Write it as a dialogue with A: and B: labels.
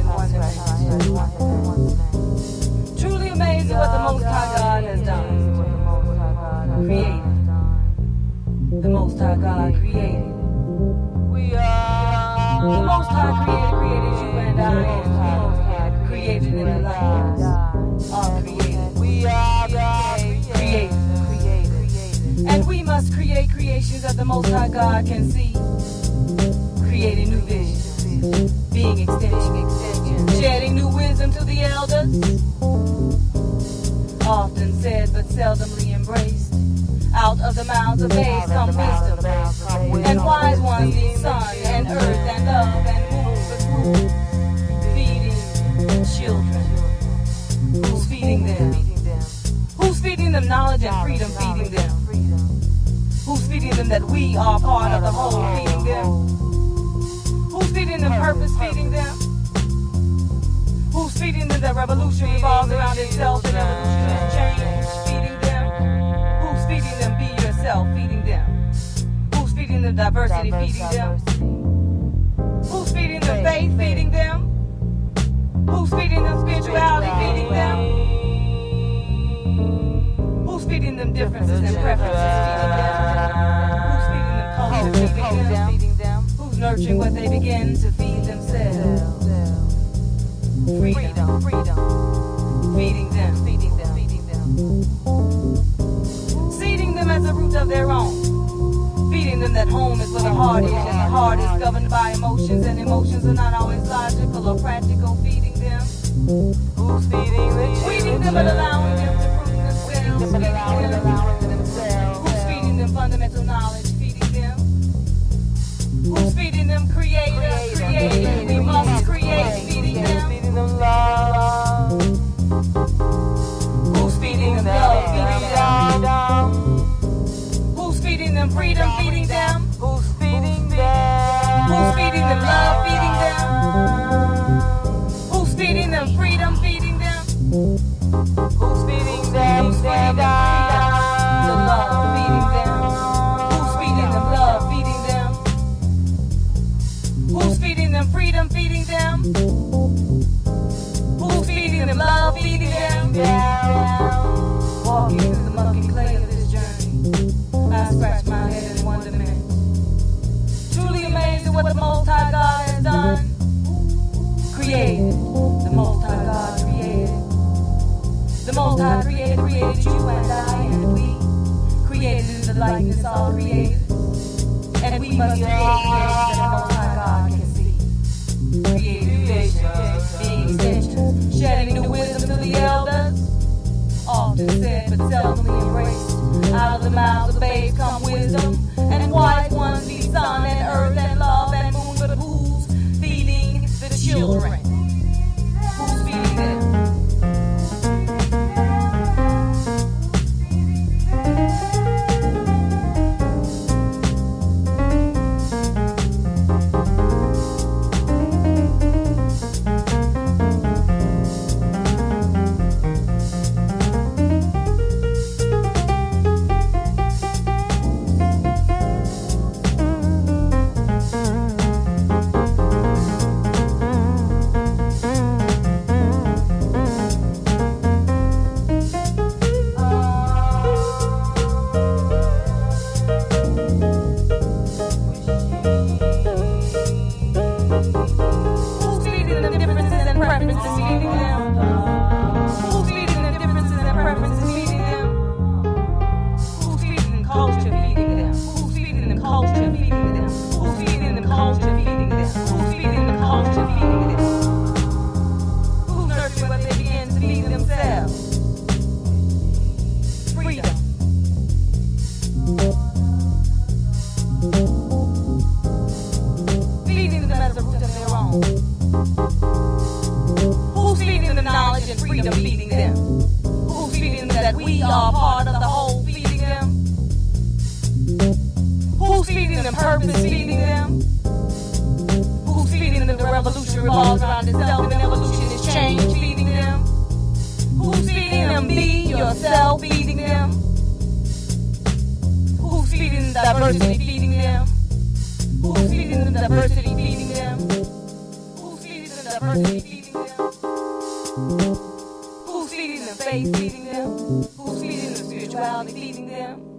A: in wonderment. Truly amazed at what the Most High God has done. Created. The Most High God created.
B: We are
A: The Most High created you and I, and the Most High created in the likeness of created.
B: We are
A: Created. And we must create creations that the Most High God can see. Creating new visions, being extension, shedding new wisdom to the elders. Often said but seldomly embraced. Out of the mouths of babes come wisdom, and wise ones need sun and earth and love and womb, feeding children. Who's feeding them? Who's feeding them knowledge and freedom? Feeding them. Who's feeding them that we are part of the whole? Feeding them. Who's feeding them purpose? Feeding them. Who's feeding them that revolution revolves around itself and evolution is change? Feeding them. Who's feeding them be yourself? Feeding them. Who's feeding them diversity? Feeding them. Who's feeding them faith? Feeding them. Who's feeding them spirituality? Feeding them. Who's feeding them differences and preferences? Feeding them. Who's feeding them culture? Feeding them. Who's nurturing what they begin to feed themselves? Freedom. Feeding them. Seeding them as a root of their own. Feeding them that home is where the heart is, and the heart is governed by emotions, and emotions are not always logical or practical. Feeding them.
B: Who's feeding the
A: Feeding them and allowing them to prove themselves. Who's feeding them fundamental knowledge? Feeding them. Who's feeding them creative? We must create. Feeding them.
B: Feeding them love.
A: Who's feeding them love? Feeding them. Who's feeding them freedom? Feeding them.
B: Who's feeding them?
A: Who's feeding them love? Feeding them. Who's feeding them freedom? Feeding them.
B: Who's feeding them?
A: Who's feeding them the love? Feeding them. Who's feeding them love? Feeding them. Who's feeding them freedom? Feeding them. Who's feeding them love? Feeding them. Walking through the mucky clay of this journey, I scratch my head in wonderment. Truly amazed at what the Most High God has done. Created. The Most High God created. The Most High created you and I, and we created in the likeness of created. And we must create creations that the Most High God can see. Creating visions, being extensions, shedding new wisdom to the elders. Often said but seldomly embraced. Out of the mouths of babes come wisdom, and wise ones need sun and earth and love and moon, but who's feeding the children? Who's feeding them? Purpose feeding them? Who's feeding them? The revolution revolves around itself, and evolution is change. Feeding them? Who's feeding them? Be yourself. Feeding them? Who's feeding them diversity? Feeding them? Who's feeding them diversity? Feeding them? Who's feeding them diversity? Feeding them? Who's feeding them faith, feeding them? Who's feeding them spirituality, feeding them?